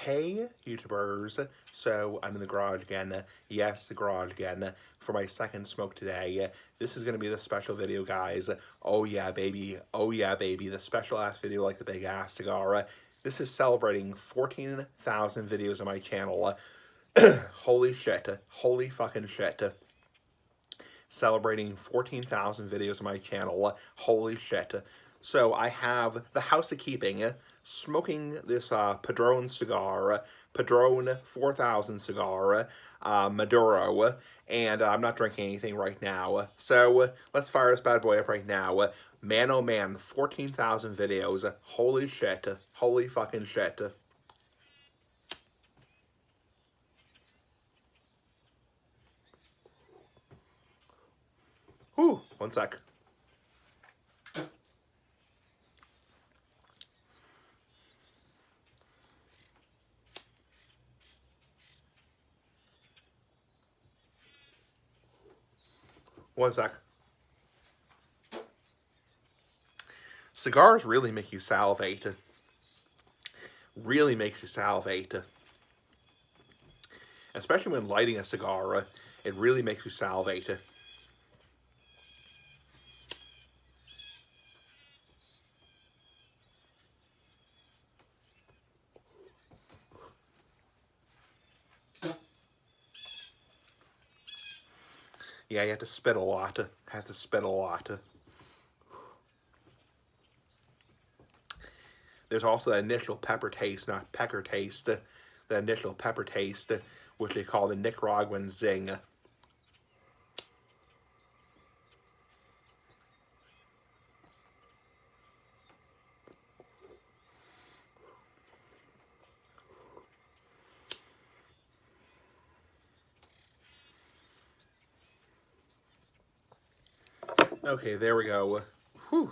Hey YouTubers, so I'm in the garage again, yes, the garage again, for my second smoke today. This is going to be the special video, guys. Oh yeah, baby, the special ass video like the big ass cigar. This is celebrating 14,000 videos on my channel. Holy shit, holy fucking shit. Celebrating 14,000 videos on my channel, holy shit. So I have the House of Keeping smoking this Padron cigar, Padron 4000 cigar, Maduro, and I'm not drinking anything right now. So let's fire this bad boy up right now. Man, oh man, 14,000 videos. Holy shit. Holy fucking shit. Whew, one sec. One sec. Cigars really make you salivate. Really makes you salivate. Especially when lighting a cigar, it really makes you salivate. Yeah, you have to spit a lot. Have to spit a lot. There's also the initial pepper taste, not pecker taste. The initial pepper taste, which they call the Nicaraguan zing. Okay, there we go. Whew.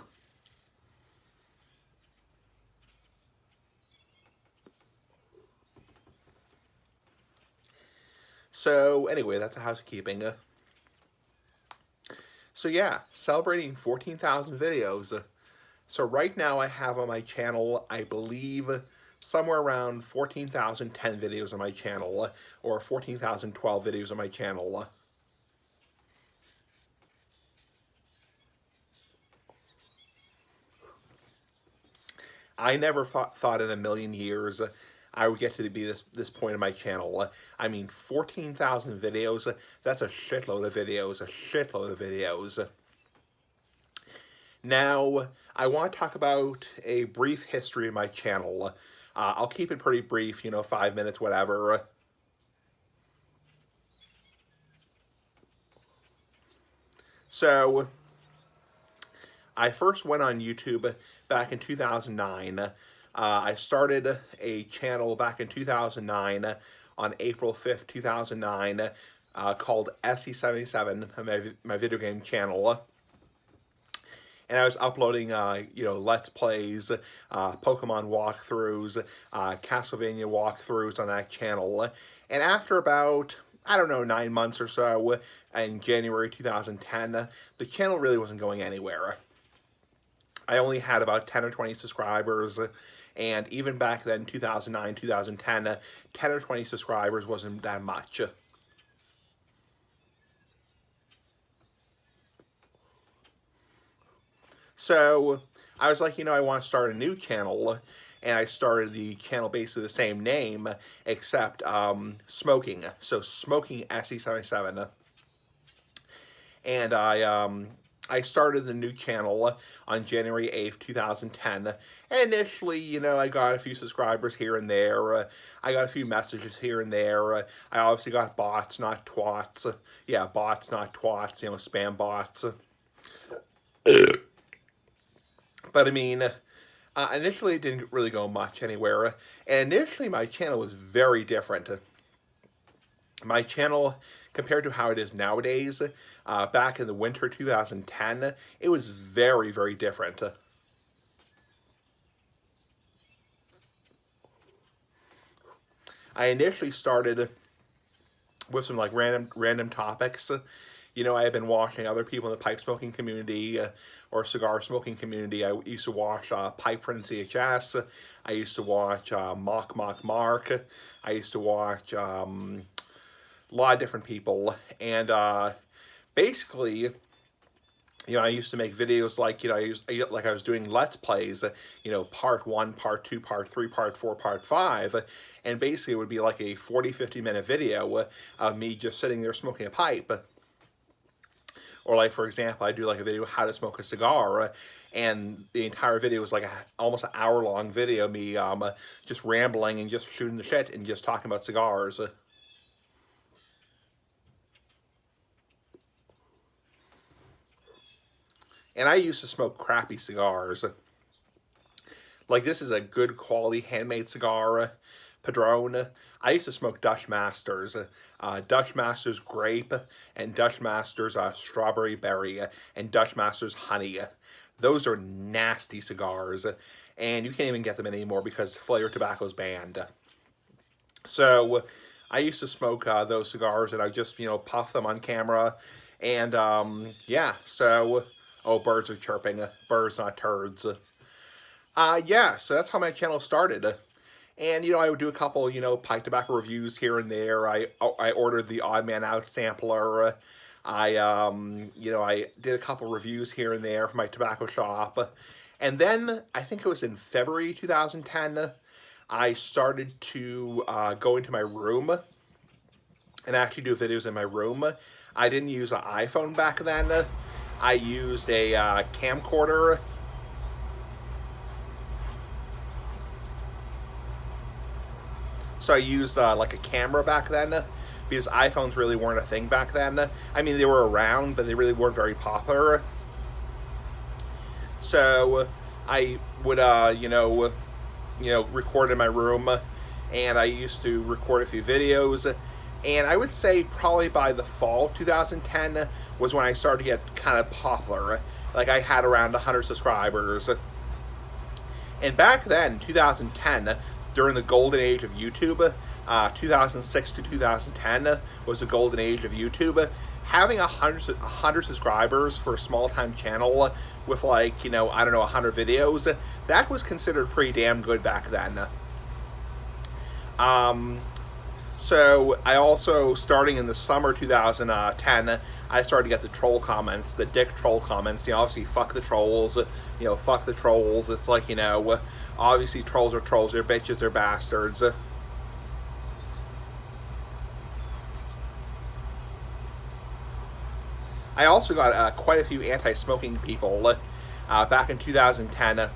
So anyway, that's a housekeeping. So yeah, celebrating 14,000 videos. So right now I have on my channel, I believe, somewhere around 14,010 videos on my channel, or 14,012 videos on my channel. I never thought in a million years I would get to be this point in my channel. I mean, 14,000 videos, that's a shitload of videos, a shitload of videos. Now, I want to talk about a brief history of my channel. I'll keep it pretty brief, 5 minutes, whatever. So, I first went on YouTube back in 2009. I started a channel back in 2009 on April 5th, 2009, called SE77, my video game channel. And I was uploading, Let's Plays, Pokemon walkthroughs, Castlevania walkthroughs on that channel. And after about, I don't know, 9 months or so, in January 2010, the channel really wasn't going anywhere. I only had about 10 or 20 subscribers, and even back then, 2009, 2010, 10 or 20 subscribers wasn't that much. So I was like, I want to start a new channel, and I started the channel basically the same name, except smoking. So Smoking SE77. And I started the new channel on January 8th, 2010. And initially, I got a few subscribers here and there. I got a few messages here and there. I obviously got bots, not twats. Yeah, bots, not twats, spam bots. But I mean, initially it didn't really go much anywhere. And initially my channel was very different. My channel, compared to how it is nowadays, back in the winter 2010, it was very, very different. I initially started with some like random topics, you know, I have been watching other people in the pipe smoking community or cigar smoking community. I used to watch Pipe Friend CHS. I used to watch Mock Mark. I used to watch a lot of different people. And basically, you know, I used to make videos like, you know, I was doing Let's Plays, you know, part 1, part 2, part 3, part 4, part 5. And basically it would be like a 40, 50-minute video of me just sitting there smoking a pipe. Or like, for example, I do like a video how to smoke a cigar, and the entire video was like almost an hour-long video of me just rambling and just shooting the shit and just talking about cigars. And I used to smoke crappy cigars. Like, this is a good quality handmade cigar, Padron. I used to smoke Dutch Masters. Dutch Masters Grape, and Dutch Masters Strawberry Berry, and Dutch Masters Honey. Those are nasty cigars, and you can't even get them anymore because flavor tobacco is banned. So I used to smoke those cigars, and I just, you know, puff them on camera. And yeah, so... Oh, birds are chirping. Birds, not turds. Yeah, so that's how my channel started. And, you know, I would do a couple, you know, pipe tobacco reviews here and there. I ordered the Odd Man Out sampler. You know, I did a couple reviews here and there for my tobacco shop. And then, I think it was in February 2010, I started to go into my room and actually do videos in my room. I didn't use an iPhone back then. I used a camcorder. So I used like a camera back then, because iPhones really weren't a thing back then. I mean, they were around, but they really weren't very popular. So I would, you know, record in my room, and I used to record a few videos. And I would say probably by the fall 2010 was when I started to get kind of popular. Like, I had around 100 subscribers. And back then, 2010, during the golden age of YouTube, 2006 to 2010 was the golden age of YouTube. Having 100 subscribers for a small-time channel with, like, you know, I don't know, 100 videos, that was considered pretty damn good back then. So I also, starting in the summer 2010, I started to get the troll comments, the dick troll comments. You know, obviously, fuck the trolls. You know, fuck the trolls. It's like, you know, obviously trolls are trolls. They're bitches. They're bastards. I also got quite a few anti-smoking people back in 2010.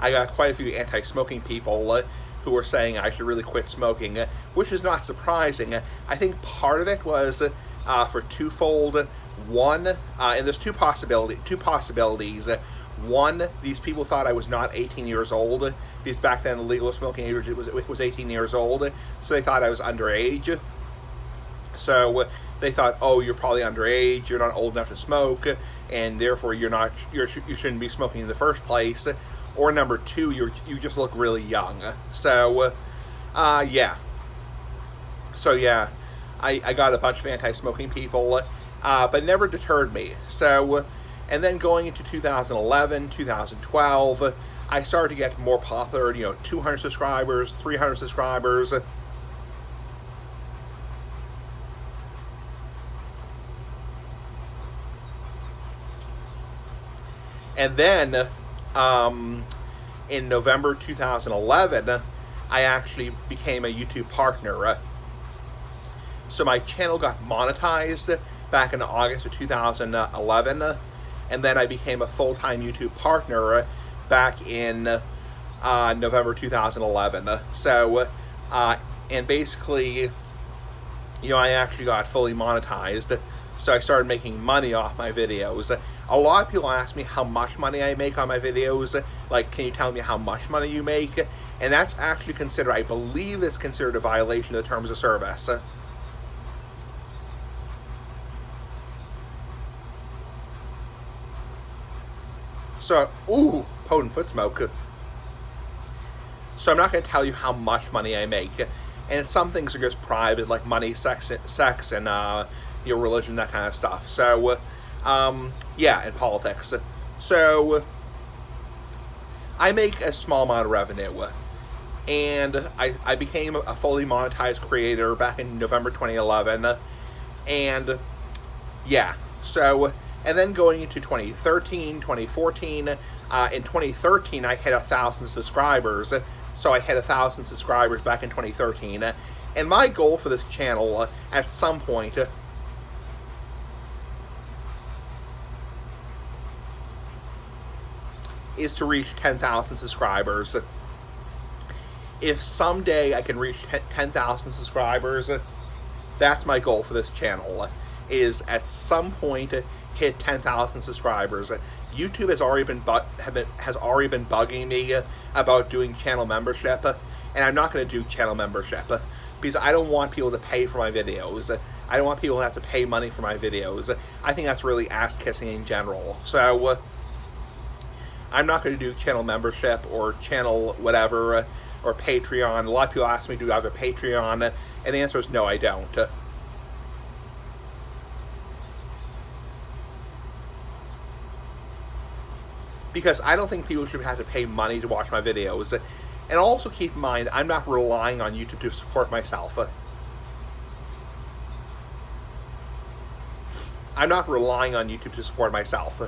I got quite a few anti-smoking people who were saying I should really quit smoking, which is not surprising. I think part of it was for twofold. One, and there's two possibilities. One, these people thought I was not 18 years old, because back then the legal smoking age was 18 years old, so they thought I was underage. So they thought, oh, you're probably underage, you're not old enough to smoke, and therefore you shouldn't be smoking in the first place. Or number two, you just look really young. So, yeah. So, yeah, I got a bunch of anti-smoking people, but never deterred me. So, and then going into 2011, 2012, I started to get more popular, you know, 200 subscribers, 300 subscribers. And then, in November 2011, I actually became a YouTube partner. So my channel got monetized back in August of 2011, and then I became a full-time YouTube partner back in November 2011. So, and basically, you know, I actually got fully monetized, so I started making money off my videos. A lot of people ask me how much money I make on my videos, like, can you tell me how much money you make? And that's actually considered, I believe it's considered a violation of the terms of service. So, ooh, potent foot smoke. So I'm not going to tell you how much money I make. And some things are just private, like money, sex, and religion, that kind of stuff. So, yeah, and politics. So, I make a small amount of revenue. And I became a fully monetized creator back in November 2011. And yeah, so, and then going into 2013, 2014, in 2013 I hit 1,000 subscribers. So I hit 1,000 subscribers back in 2013. And my goal for this channel at some point is to reach 10,000 subscribers. If someday I can reach 10,000 subscribers, that's my goal for this channel, is at some point hit 10,000 subscribers. YouTube has already been bugging me about doing channel membership, and I'm not going to do channel membership because I don't want people to pay for my videos. I don't want people to have to pay money for my videos. I think that's really ass-kissing in general. So I'm not going to do channel membership or channel whatever or Patreon. A lot of people ask me, do I have a Patreon? And the answer is no, I don't. Because I don't think people should have to pay money to watch my videos. And also keep in mind, I'm not relying on YouTube to support myself. I'm not relying on YouTube to support myself.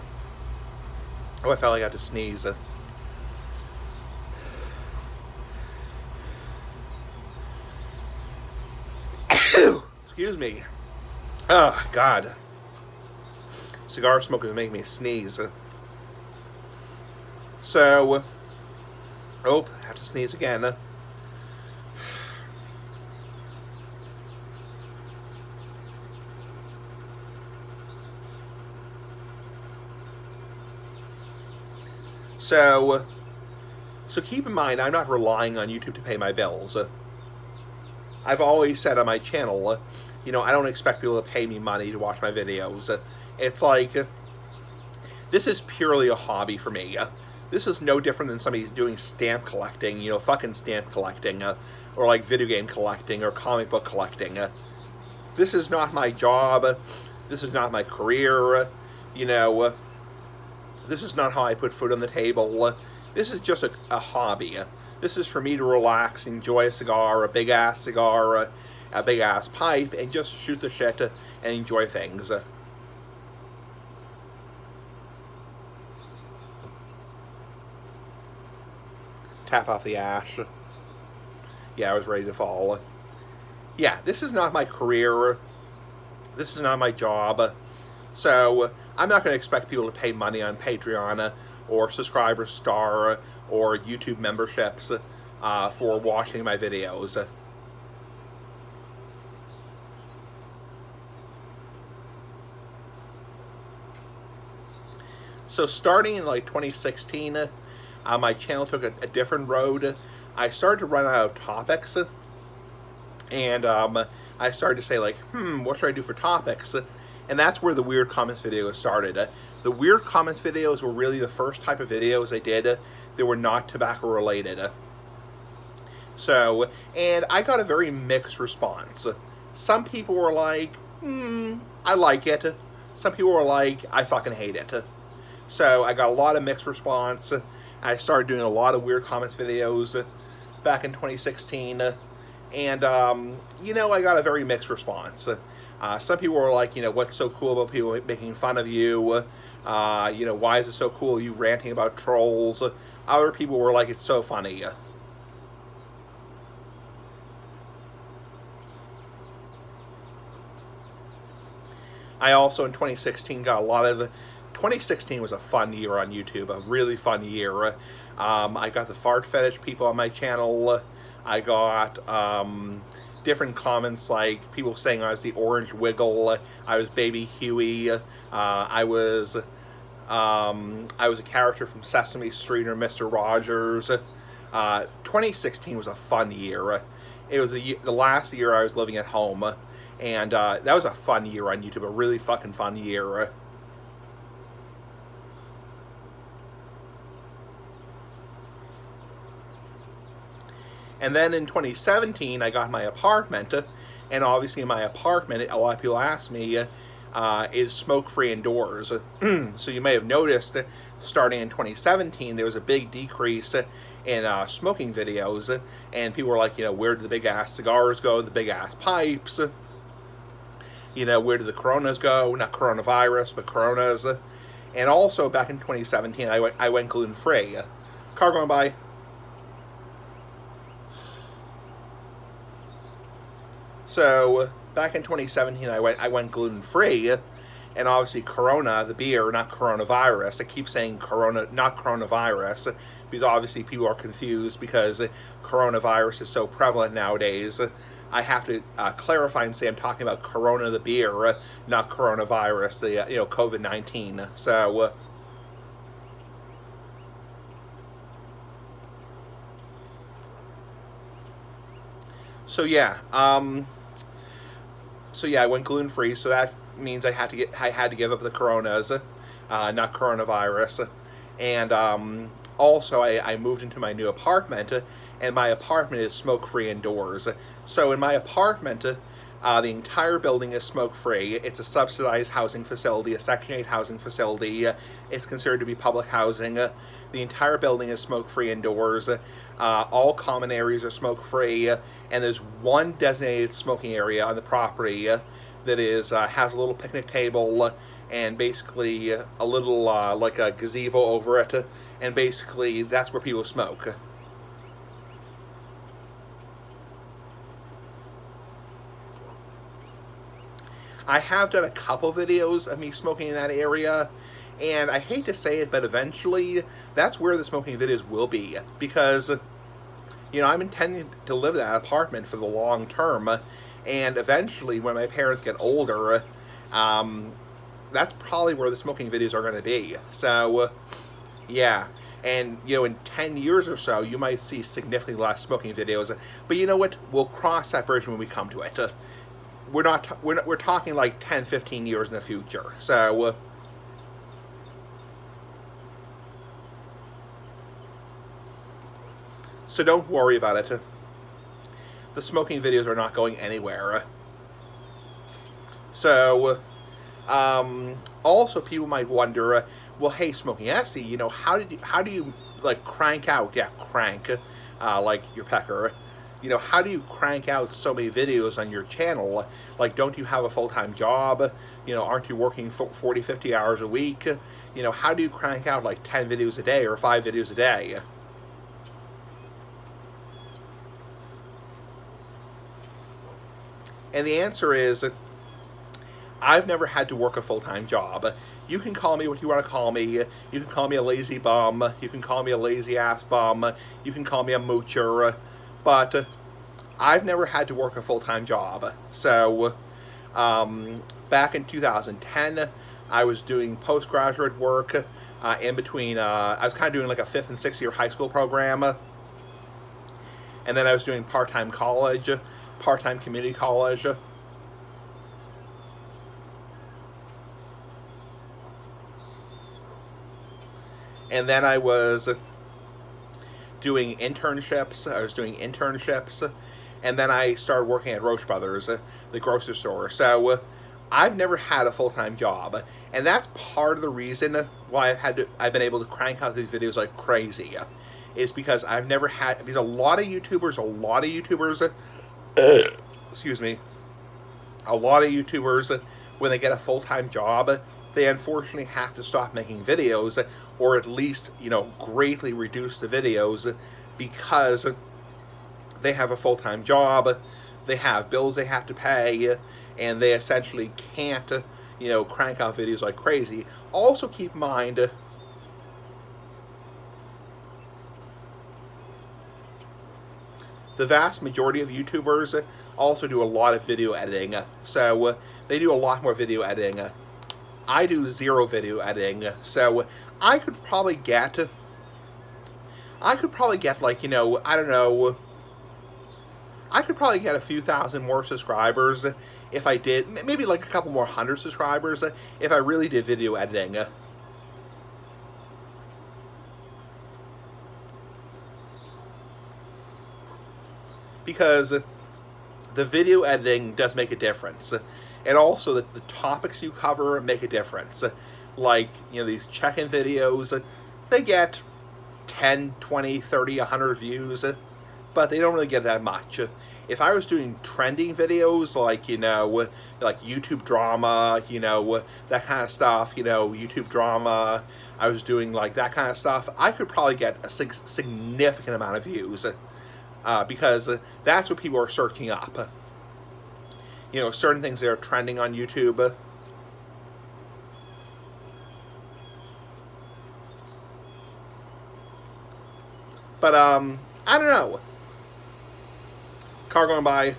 Oh, I felt like I had to sneeze. Excuse me. Oh, God. Cigar smoke is making me sneeze. So, oh, I have to sneeze again. So keep in mind, I'm not relying on YouTube to pay my bills. I've always said on my channel, I don't expect people to pay me money to watch my videos. It's like, this is purely a hobby for me. This is no different than somebody doing stamp collecting, fucking stamp collecting, or like video game collecting, or comic book collecting. This is not my job. This is not my career. This is not how I put food on the table. This is just a hobby. This is for me to relax, enjoy a cigar, a big-ass cigar, a big-ass pipe, and just shoot the shit and enjoy things. Tap off the ash. Yeah, I was ready to fall. Yeah, this is not my career. This is not my job. So, I'm not going to expect people to pay money on Patreon or Subscriber Star or YouTube memberships for watching my videos. So starting in like 2016, my channel took a different road. I started to run out of topics, and I started to say like, what should I do for topics? And that's where the Weird Comments videos started. The Weird Comments videos were really the first type of videos I did that were not tobacco related. So, and I got a very mixed response. Some people were like, I like it. Some people were like, I fucking hate it. So I got a lot of mixed response. I started doing a lot of Weird Comments videos back in 2016. And, I got a very mixed response. Some people were like, what's so cool about people making fun of you? Why is it so cool you ranting about trolls? Other people were like, it's so funny. I also, in 2016, got a lot of... 2016 was a fun year on YouTube, a really fun year. I got the fart fetish people on my channel. I got different comments like people saying I was the Orange Wiggle, I was Baby Huey, I was a character from Sesame Street or Mr. Rogers. 2016 was a fun year. It was the last year I was living at home, and that was a fun year on YouTube, a really fucking fun year. And then in 2017, I got my apartment, And obviously in my apartment, a lot of people ask me, is smoke-free indoors? So you may have noticed, starting in 2017, there was a big decrease in smoking videos, and people were like, where did the big-ass cigars go, the big-ass pipes? Where did the coronas go? Not coronavirus, but coronas. And also, back in 2017, I went gluten-free. Car going by. So, back in 2017, I went gluten-free, and obviously Corona, the beer, not coronavirus. I keep saying Corona, not coronavirus, because obviously people are confused because coronavirus is so prevalent nowadays. I have to clarify and say I'm talking about Corona, the beer, not coronavirus, the COVID-19. So yeah, I went gluten free. So that means I had to give up the Coronas, not coronavirus, and also I moved into my new apartment, and my apartment is smoke free indoors. So in my apartment, the entire building is smoke free. It's a subsidized housing facility, a Section 8 housing facility. It's considered to be public housing. The entire building is smoke free indoors. All common areas are smoke free, and there's one designated smoking area on the property that is has a little picnic table and basically a little like a gazebo over it, and basically that's where people smoke. I have done a couple videos of me smoking in that area, and I hate to say it, but eventually that's where the smoking videos will be, because I'm intending to live in that apartment for the long term, and eventually when my parents get older, that's probably where the smoking videos are going to be. So yeah, and in 10 years or so you might see significantly less smoking videos, but you know what, we'll cross that bridge when we come to it. We're talking like 10, 15 years in the future. So don't worry about it. The smoking videos are not going anywhere. So, also people might wonder, well, hey, Smoking Essie, how do you like crank out? Yeah, crank, like your pecker. How do you crank out so many videos on your channel? Like, don't you have a full-time job? Aren't you working 40, 50 hours a week? How do you crank out like 10 videos a day or 5 videos a day? And the answer is, I've never had to work a full-time job. You can call me what you want to call me. You can call me a lazy bum. You can call me a lazy-ass bum. You can call me a moocher. But I've never had to work a full-time job. So, back in 2010, I was doing postgraduate work in between. I was kind of doing like a 5th and 6th year high school program. And then I was doing part-time college, part-time community college. And then I was doing internships. And then I started working at Roche Brothers, the grocery store. So I've never had a full-time job, and that's part of the reason why I've been able to crank out these videos like crazy, is because I've never had. Because a lot of YouTubers, excuse me, a lot of YouTubers, when they get a full-time job, they unfortunately have to stop making videos, or at least, greatly reduce the videos, because they have a full-time job, they have bills they have to pay, and they essentially can't, crank out videos like crazy. Also keep in mind, the vast majority of YouTubers also do a lot of video editing. So they do a lot more video editing. I do zero video editing. So I could probably get like, I don't know, I could probably get a few thousand more subscribers if I did, maybe like a couple more 100 subscribers if I really did video editing. Because the video editing does make a difference. And also the topics you cover make a difference. Like, these check-in videos, they get 10, 20, 30, 100 views, but they don't really get that much. If I was doing trending videos, like, like YouTube drama, that kind of stuff, YouTube drama, I was doing like that kind of stuff, I could probably get a significant amount of views, because that's what people are searching up. Certain things that are trending on YouTube. But, I don't know. Car going by.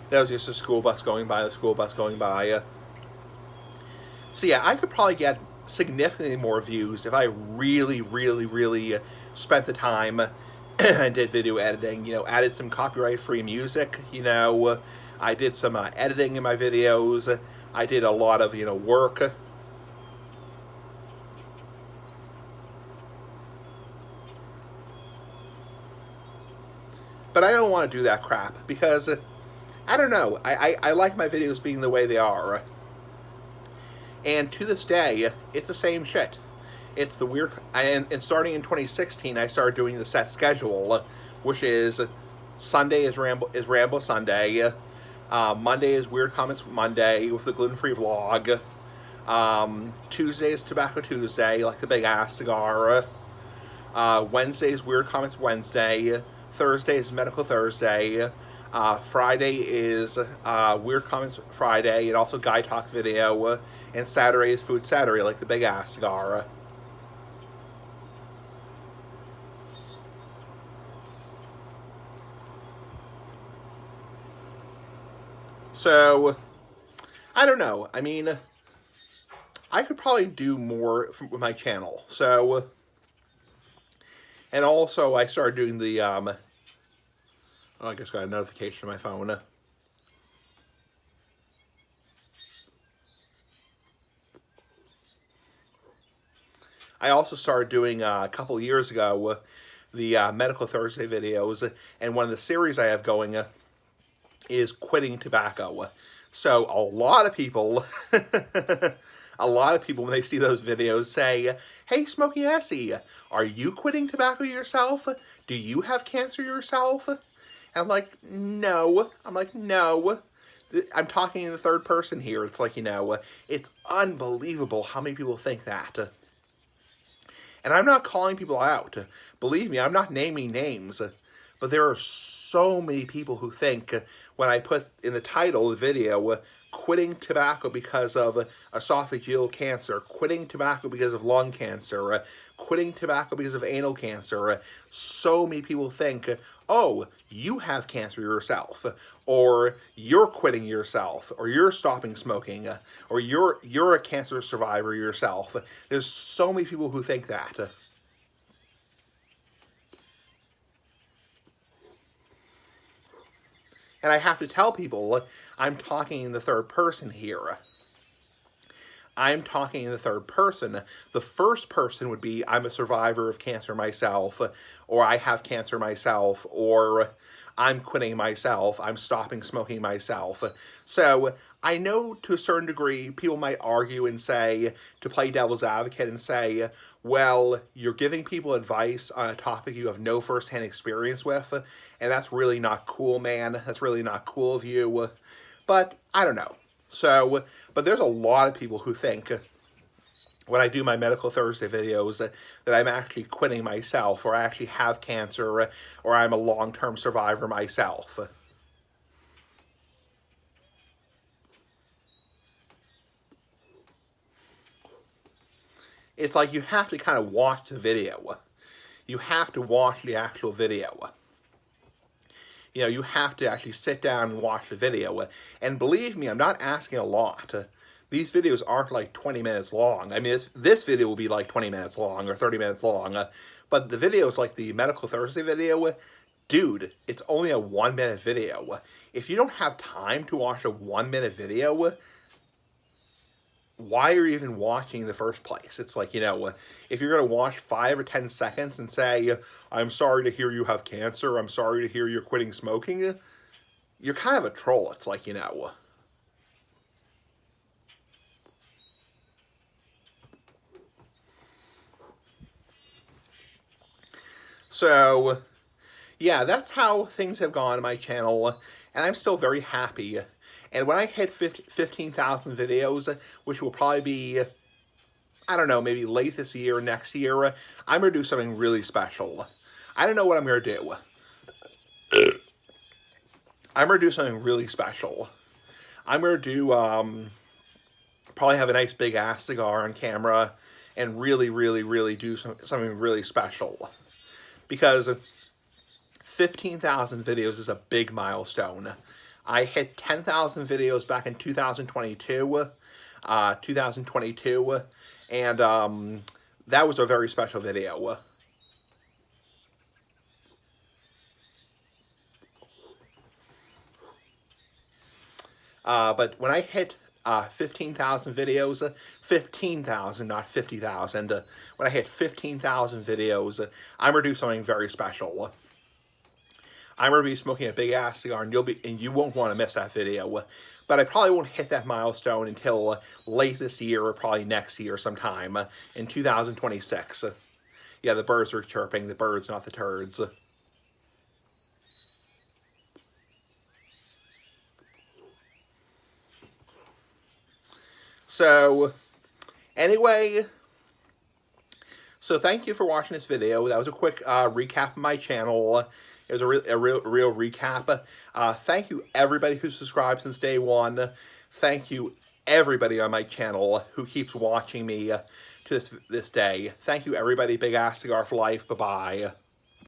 That was just a school bus going by, So yeah, I could probably get significantly more views if I really, really, really spent the time and did video editing, added some copyright-free music, I did some editing in my videos. I did a lot of, work. But I don't want to do that crap because, I don't know, I like my videos being the way they are. And to this day, it's the same shit. It's the weird, and starting in 2016, I started doing the set schedule, which is Sunday is Ramble Sunday, Monday is Weird Comments Monday with the gluten-free vlog, Tuesday is Tobacco Tuesday, like the big ass cigar, Wednesday is Weird Comments Wednesday, Thursday is Medical Thursday, Friday is Weird Comments Friday, and also Guy Talk video, and Saturday is Food Saturday, like the big ass cigar. So, I don't know. I mean, I could probably do more with my channel. So, and also I started doing the, oh, I just got a notification on my phone. I also started doing, a couple years ago, the Medical Thursday videos, and one of the series I have going is quitting tobacco. So a lot of people, when they see those videos say, "Hey, Smokey Essie, are you quitting tobacco yourself? Do you have cancer yourself?" And I'm like, no. No. I'm talking in the third person here. It's like, it's unbelievable how many people think that. And I'm not calling people out. Believe me, I'm not naming names. But there are so many people who think when I put in the title of the video, quitting tobacco because of esophageal cancer, quitting tobacco because of lung cancer, quitting tobacco because of anal cancer, so many people think, oh, you have cancer yourself, or you're quitting yourself, or you're stopping smoking, or you're a cancer survivor yourself. There's so many people who think that. And I have to tell people, I'm talking in the third person here. I'm talking in the third person. The first person would be, I'm a survivor of cancer myself, or I have cancer myself, or I'm quitting myself, I'm stopping smoking myself. So I know to a certain degree, people might argue and say, to play devil's advocate and say, well, you're giving people advice on a topic you have no firsthand experience with, and that's really not cool, man. That's really not cool of you. But I don't know. So, but there's a lot of people who think when I do my Medical Thursday videos that I'm actually quitting myself, or I actually have cancer, or I'm a long-term survivor myself. It's like you have to kind of watch the video. You have to watch the actual video. You have to actually sit down and watch the video. And believe me, I'm not asking a lot. These videos aren't like 20 minutes long. I mean, this video will be like 20 minutes long or 30 minutes long. But the videos like the Medical Thursday video, dude, it's only a 1-minute video. If you don't have time to watch a 1-minute video, why are you even watching in the first place? It's like, if you're going to watch 5 or 10 seconds and say, I'm sorry to hear you have cancer, I'm sorry to hear you're quitting smoking, you're kind of a troll. It's like, So, yeah, that's how things have gone on my channel, and I'm still very happy. And when I hit 15,000 videos, which will probably be, I don't know, maybe late this year, next year, I'm going to do something really special. I don't know what I'm going to do. I'm going to do something really special. I'm going to do, probably have a nice big ass cigar on camera and really, really, really do something really special. Because 15,000 videos is a big milestone. I hit 10,000 videos back in 2022, and that was a very special video. But when I hit 15,000 videos, 15,000, not 50,000. When I hit 15,000 videos, I'm going to do something very special. I'm going to be smoking a big ass cigar, and you won't want to miss that video. But I probably won't hit that milestone until late this year or probably next year sometime in 2026. Yeah, the birds are chirping. The birds, not the turds. So, anyway, so thank you for watching this video. That was a quick recap of my channel. It was a real recap. Thank you everybody who subscribed since day one. Thank you everybody on my channel who keeps watching me to this day. Thank you everybody. Big ass cigar for life. Bye-bye.